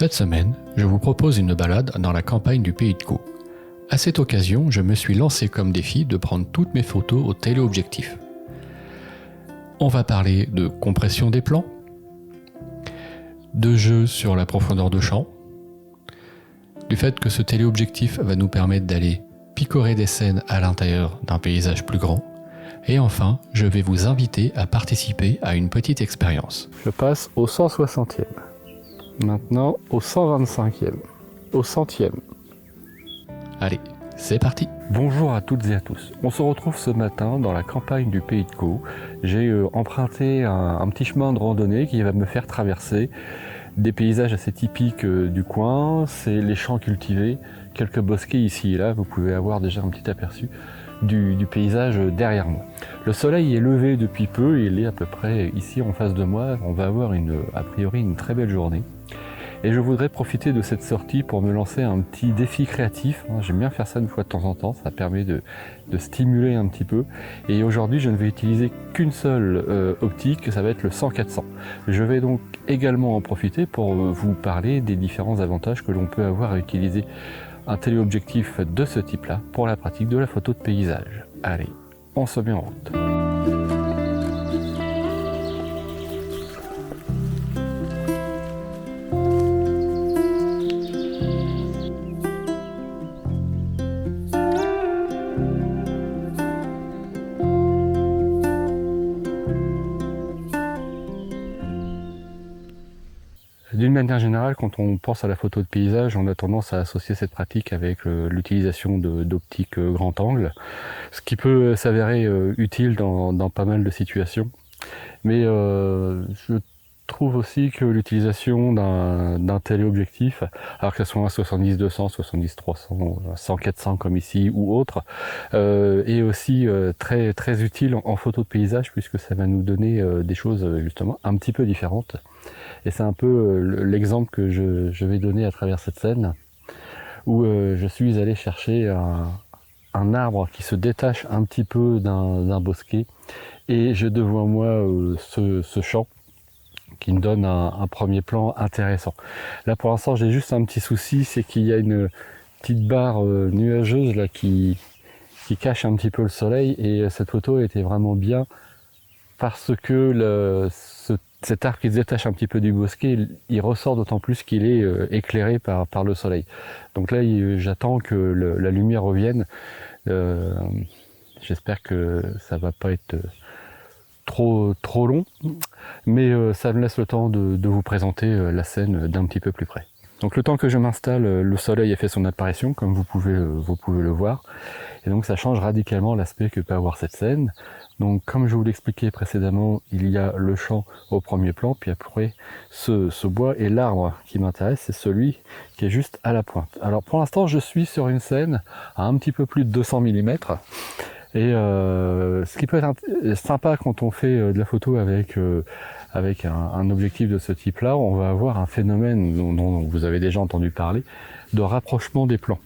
Cette semaine, je vous propose une balade dans la campagne du Pays de Caux. À cette occasion, je me suis lancé comme défi de prendre toutes mes photos au téléobjectif. On va parler de compression des plans, de jeux sur la profondeur de champ, du fait que ce téléobjectif va nous permettre d'aller picorer des scènes à l'intérieur d'un paysage plus grand, et enfin, je vais vous inviter à participer à une petite expérience. Je passe au 160e, maintenant au 125e, au 100e. Allez, c'est parti! Bonjour à toutes et à tous. On se retrouve ce matin dans la campagne du Pays de Caux. J'ai emprunté un petit chemin de randonnée qui va me faire traverser des paysages assez typiques du coin. C'est les champs cultivés, quelques bosquets ici et là. Vous pouvez avoir déjà un petit aperçu du paysage derrière moi. Le soleil est levé depuis peu et il est à peu près ici en face de moi. On va avoir a priori une très belle journée. Et je voudrais profiter de cette sortie pour me lancer un petit défi créatif. J'aime bien faire ça une fois de temps en temps, ça permet de stimuler un petit peu. Et aujourd'hui, je ne vais utiliser qu'une seule optique, ça va être le 100-400. Je vais donc également en profiter pour vous parler des différents avantages que l'on peut avoir à utiliser un téléobjectif de ce type-là pour la pratique de la photo de paysage. Allez, on se met en route. D'une manière générale, quand on pense à la photo de paysage, on a tendance à associer cette pratique avec l'utilisation d'optiques grand angle, ce qui peut s'avérer utile dans pas mal de situations. Mais je trouve aussi que l'utilisation d'un téléobjectif, alors que ce soit un 70-200, 70-300, 100-400 comme ici ou autre, est aussi très, très utile en photo de paysage puisque ça va nous donner des choses justement un petit peu différentes. Et c'est un peu l'exemple que je vais donner à travers cette scène, où je suis allé chercher un arbre qui se détache un petit peu d'un bosquet, et j'ai devant moi ce champ qui me donne un premier plan intéressant. Là pour l'instant j'ai juste un petit souci, c'est qu'il y a une petite barre nuageuse là qui cache un petit peu le soleil, et cette photo était vraiment bien parce que cet arbre qui se détache un petit peu du bosquet, il ressort d'autant plus qu'il est éclairé par le soleil. Donc là, j'attends que la lumière revienne. J'espère que ça va pas être trop long, mais ça me laisse le temps de vous présenter la scène d'un petit peu plus près. Donc le temps que je m'installe, le soleil a fait son apparition, comme vous pouvez le voir. Et donc ça change radicalement l'aspect que peut avoir cette scène. Donc comme je vous l'expliquais précédemment, il y a le champ au premier plan, puis après ce bois, et l'arbre qui m'intéresse, c'est celui qui est juste à la pointe. Alors pour l'instant, je suis sur une scène à un petit peu plus de 200 mm. Et ce qui peut être sympa quand on fait de la photo avec un objectif de ce type-là, on va avoir un phénomène dont vous avez déjà entendu parler, de rapprochement des plans.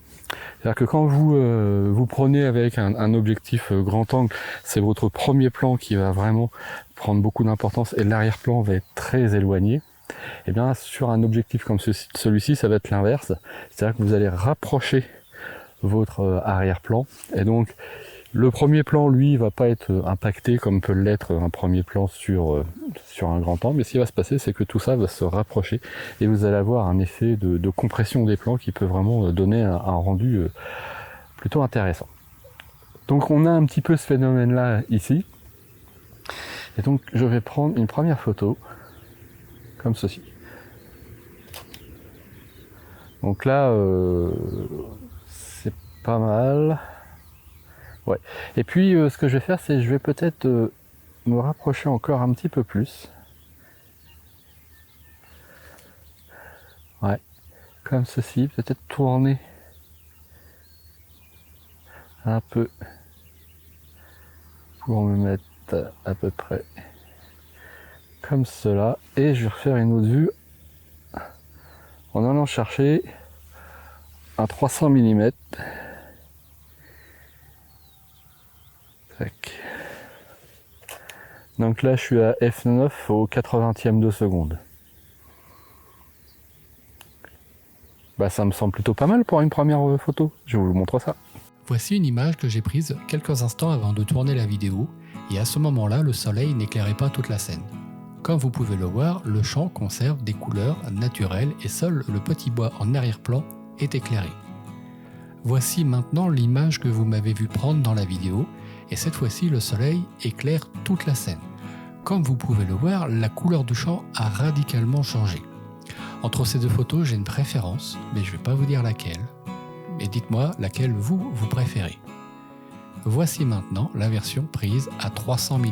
C'est-à-dire que quand vous prenez avec un objectif grand angle, c'est votre premier plan qui va vraiment prendre beaucoup d'importance et l'arrière-plan va être très éloigné. Et bien sur un objectif comme celui-ci, ça va être l'inverse. C'est-à-dire que vous allez rapprocher votre arrière-plan, et donc le premier plan, lui, va pas être impacté comme peut l'être un premier plan sur un grand angle, mais ce qui va se passer, c'est que tout ça va se rapprocher et vous allez avoir un effet de compression des plans qui peut vraiment donner un rendu plutôt intéressant. Donc on a un petit peu ce phénomène-là ici. Et donc je vais prendre une première photo, comme ceci. Donc là, c'est pas mal. Ouais. Et puis ce que je vais faire, c'est je vais peut-être me rapprocher encore un petit peu plus. Ouais, comme ceci, peut-être tourner un peu pour me mettre à peu près comme cela. Et je vais refaire une autre vue en allant chercher un 300 mm. Tac. Donc là, je suis à f9 au 80e de seconde. Bah, ça me semble plutôt pas mal pour une première photo. Je vous montre ça. Voici une image que j'ai prise quelques instants avant de tourner la vidéo, et à ce moment-là, le soleil n'éclairait pas toute la scène. Comme vous pouvez le voir, le champ conserve des couleurs naturelles et seul le petit bois en arrière-plan est éclairé. Voici maintenant l'image que vous m'avez vu prendre dans la vidéo, et cette fois-ci le soleil éclaire toute la scène. Comme vous pouvez le voir, la couleur du champ a radicalement changé. Entre ces deux photos, j'ai une préférence, mais je ne vais pas vous dire laquelle. Et dites-moi laquelle vous préférez. Voici maintenant la version prise à 300 mm.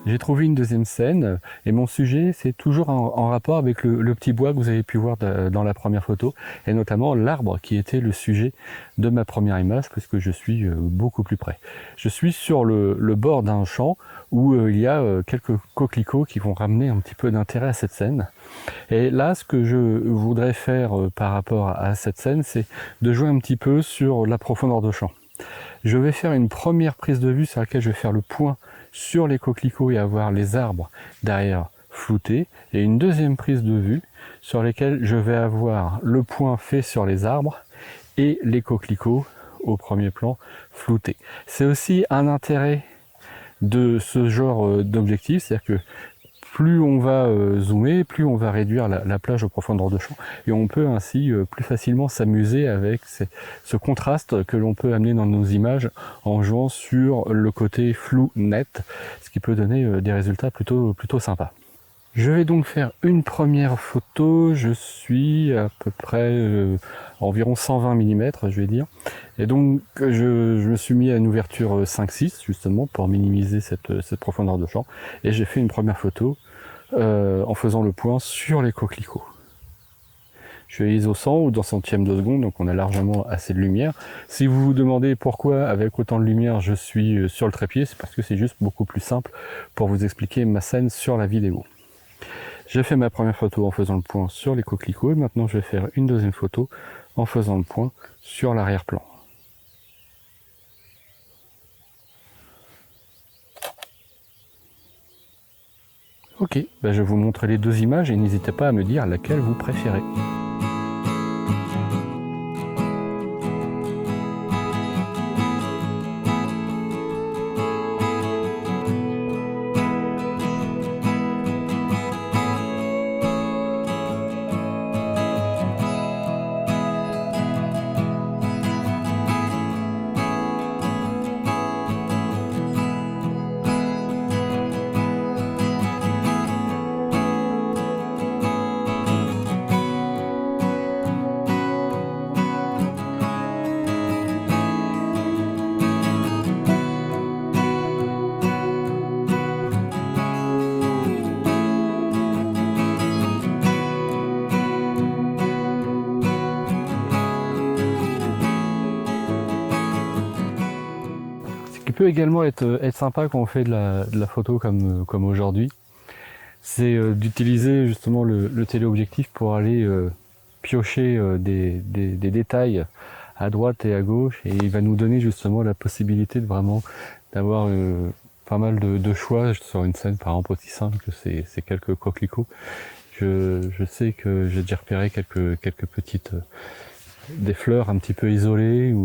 J'ai trouvé une deuxième scène et mon sujet c'est toujours en rapport avec le petit bois que vous avez pu voir dans la première photo et notamment l'arbre qui était le sujet de ma première image puisque je suis beaucoup plus près. Je suis sur le bord d'un champ où il y a quelques coquelicots qui vont ramener un petit peu d'intérêt à cette scène. Et là ce que je voudrais faire par rapport à cette scène c'est de jouer un petit peu sur la profondeur de champ. Je vais faire une première prise de vue sur laquelle je vais faire le point sur les coquelicots et avoir les arbres derrière floutés, et une deuxième prise de vue sur lesquelles je vais avoir le point fait sur les arbres et les coquelicots au premier plan floutés. C'est aussi un intérêt de ce genre d'objectif, c'est-à-dire que plus on va zoomer, plus on va réduire la plage aux profondeurs de champ et on peut ainsi plus facilement s'amuser avec ce contraste que l'on peut amener dans nos images en jouant sur le côté flou net, ce qui peut donner des résultats plutôt sympas. Je vais donc faire une première photo, je suis à peu près environ 120 mm je vais dire, et donc je me suis mis à une ouverture 5-6 justement pour minimiser cette profondeur de champ, et j'ai fait une première photo en faisant le point sur les coquelicots. Je suis à ISO 100 ou dans centième de seconde, donc on a largement assez de lumière. Si vous vous demandez pourquoi avec autant de lumière je suis sur le trépied, c'est parce que c'est juste beaucoup plus simple pour vous expliquer ma scène sur la vidéo. J'ai fait ma première photo en faisant le point sur les coquelicots et maintenant je vais faire une deuxième photo en faisant le point sur l'arrière-plan. Ok, je vais vous montrer les deux images et n'hésitez pas à me dire laquelle vous préférez. Ce qui peut également être sympa quand on fait de la photo comme aujourd'hui, c'est d'utiliser justement le téléobjectif pour aller piocher des détails à droite et à gauche, et il va nous donner justement la possibilité de vraiment d'avoir pas mal de choix sur une scène, par exemple aussi simple que ces quelques coquelicots. Je sais que j'ai déjà repéré quelques petites des fleurs un petit peu isolées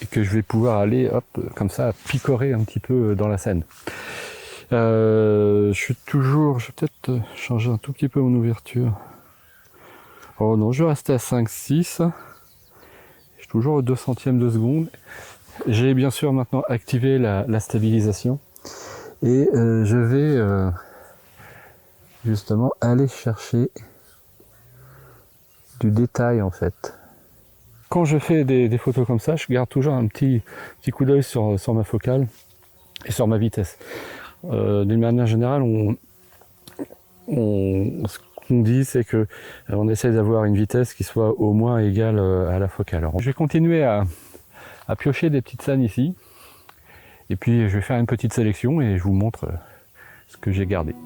et que je vais pouvoir aller hop comme ça picorer un petit peu dans la scène. Je vais peut-être changer un tout petit peu mon ouverture. Oh non, je vais rester à 5-6. Je suis toujours au 2 centièmes de seconde. J'ai bien sûr maintenant activé la stabilisation et je vais justement aller chercher du détail en fait. Quand je fais des photos comme ça, je garde toujours un petit coup d'œil sur ma focale et sur ma vitesse. D'une manière générale, ce qu'on dit, c'est que on essaie d'avoir une vitesse qui soit au moins égale à la focale. Alors, je vais continuer à piocher des petites scènes ici, et puis je vais faire une petite sélection et je vous montre ce que j'ai gardé.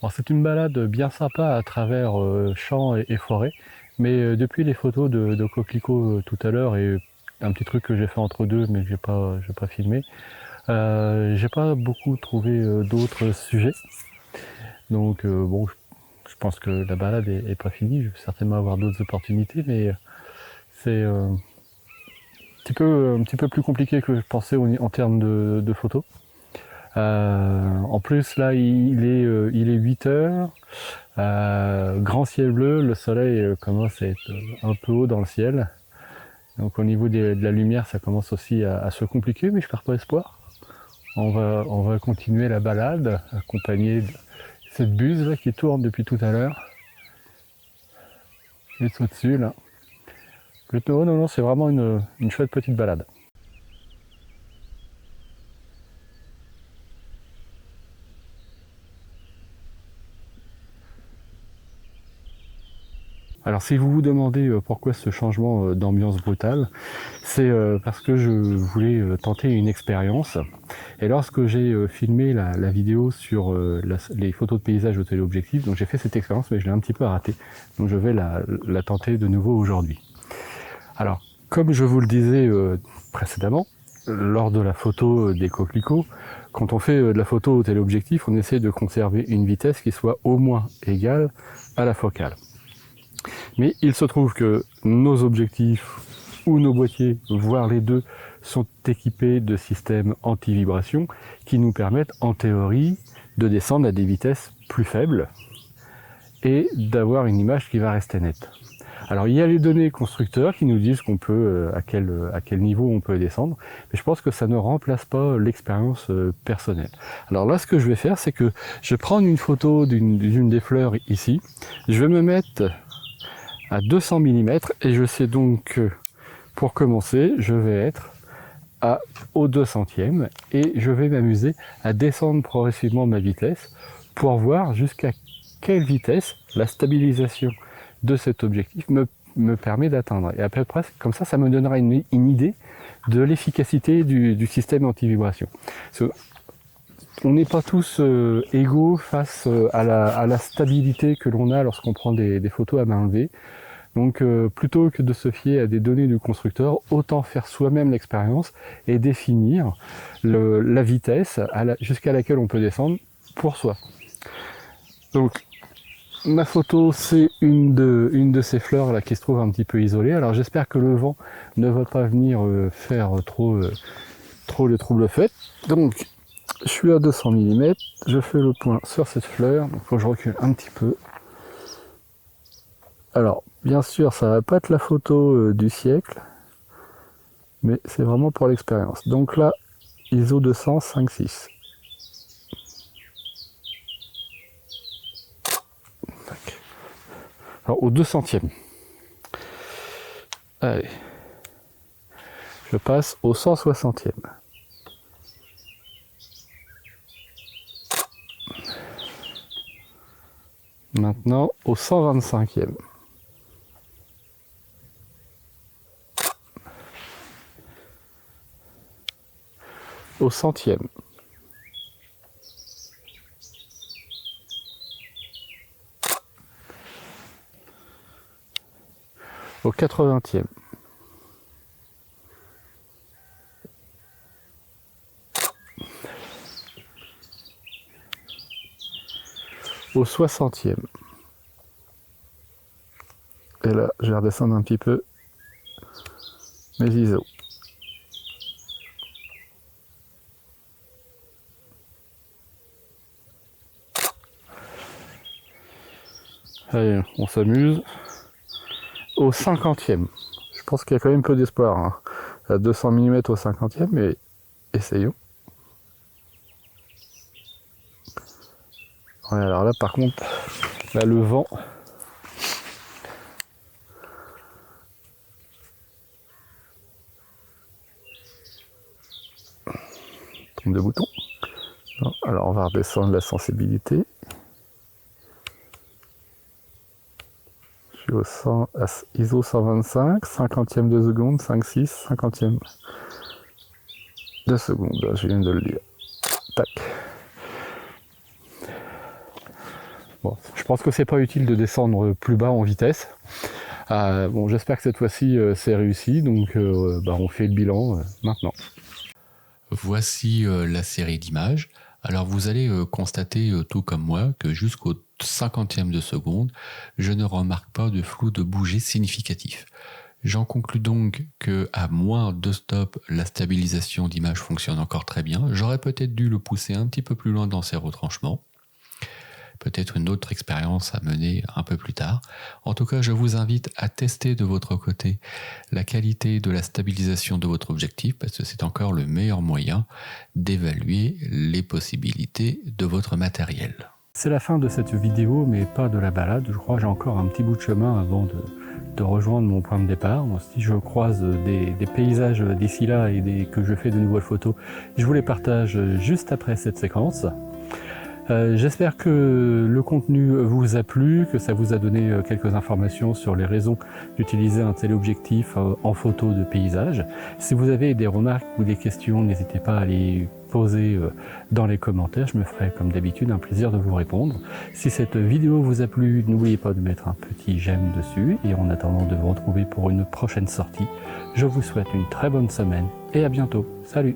Alors c'est une balade bien sympa à travers champs et forêts, mais depuis les photos de coquelicots tout à l'heure et un petit truc que j'ai fait entre deux mais que j'ai pas filmé, j'ai pas beaucoup trouvé d'autres sujets. Donc bon, je pense que la balade est pas finie, je vais certainement avoir d'autres opportunités, mais c'est un petit peu plus compliqué que je pensais en termes de photos. En plus là il est 8 heures, grand ciel bleu, le soleil commence à être un peu haut dans le ciel. Donc au niveau de la lumière ça commence aussi à se compliquer, mais je perds pas espoir. On va continuer la balade accompagné de cette buse là qui tourne depuis tout à l'heure. Juste au-dessus là. Non, c'est vraiment une chouette petite balade. Alors si vous vous demandez pourquoi ce changement d'ambiance brutale, c'est parce que je voulais tenter une expérience. Et lorsque j'ai filmé la vidéo sur les photos de paysage au téléobjectif, donc j'ai fait cette expérience mais je l'ai un petit peu ratée. Donc je vais la tenter de nouveau aujourd'hui. Alors, comme je vous le disais précédemment, lors de la photo des coquelicots, quand on fait de la photo au téléobjectif, on essaie de conserver une vitesse qui soit au moins égale à la focale. Mais il se trouve que nos objectifs ou nos boîtiers, voire les deux, sont équipés de systèmes anti-vibration qui nous permettent en théorie de descendre à des vitesses plus faibles et d'avoir une image qui va rester nette. Alors il y a les données constructeurs qui nous disent qu'on peut à quel niveau on peut descendre, mais je pense que ça ne remplace pas l'expérience personnelle. Alors là ce que je vais faire, c'est que je vais prendre une photo d'une des fleurs ici, je vais me mettre à 200 mm et je sais donc que pour commencer je vais être au 200e et je vais m'amuser à descendre progressivement ma vitesse pour voir jusqu'à quelle vitesse la stabilisation de cet objectif me permet d'atteindre. Et à peu près comme ça me donnera une idée de l'efficacité du système anti-vibration. On n'est pas tous égaux face à la stabilité que l'on a lorsqu'on prend des photos à main levée. Donc plutôt que de se fier à des données du constructeur, autant faire soi-même l'expérience et définir la vitesse jusqu'à laquelle on peut descendre pour soi. Donc ma photo, c'est une de ces fleurs là qui se trouve un petit peu isolée. Alors j'espère que le vent ne va pas venir faire trop le trouble fait. Donc je suis à 200 mm, je fais le point sur cette fleur, donc il faut que je recule un petit peu. Alors bien sûr ça va pas être la photo du siècle, mais c'est vraiment pour l'expérience. Donc là, ISO 200 5.6. Alors au 200e. Allez. Je passe au 160e. Maintenant au 125e. Au 100e. Au 80e. Au 60e. Et là, je vais redescendre un petit peu mes ISO. Allez, on s'amuse. Au 50e. Je pense qu'il y a quand même peu d'espoir. Hein. À 200 mm au 50e, mais essayons. Ouais, alors là, par contre, là, le vent. Tombe de bouton. Non, alors, on va redescendre la sensibilité. Au 100, ISO 125, 50e de seconde, 5.6, 50e de seconde, je viens de le lire. Tac. Bon, je pense que c'est pas utile de descendre plus bas en vitesse. Bon, j'espère que cette fois-ci c'est réussi, donc on fait le bilan maintenant. Voici la série d'images. Alors vous allez constater, tout comme moi, que jusqu'au 50e de seconde, je ne remarque pas de flou de bouger significatif. J'en conclus donc que à moins de stop, la stabilisation d'image fonctionne encore très bien. J'aurais peut-être dû le pousser un petit peu plus loin dans ses retranchements. Peut-être une autre expérience à mener un peu plus tard. En tout cas, je vous invite à tester de votre côté la qualité de la stabilisation de votre objectif parce que c'est encore le meilleur moyen d'évaluer les possibilités de votre matériel. C'est la fin de cette vidéo, mais pas de la balade. Je crois que j'ai encore un petit bout de chemin avant de rejoindre mon point de départ. Si je croise des paysages d'ici là et que je fais de nouvelles photos, je vous les partage juste après cette séquence. J'espère que le contenu vous a plu, que ça vous a donné quelques informations sur les raisons d'utiliser un téléobjectif en photo de paysage. Si vous avez des remarques ou des questions, n'hésitez pas à les poser dans les commentaires. Je me ferai comme d'habitude un plaisir de vous répondre. Si cette vidéo vous a plu, n'oubliez pas de mettre un petit j'aime dessus. Et en attendant de vous retrouver pour une prochaine sortie, je vous souhaite une très bonne semaine et à bientôt. Salut!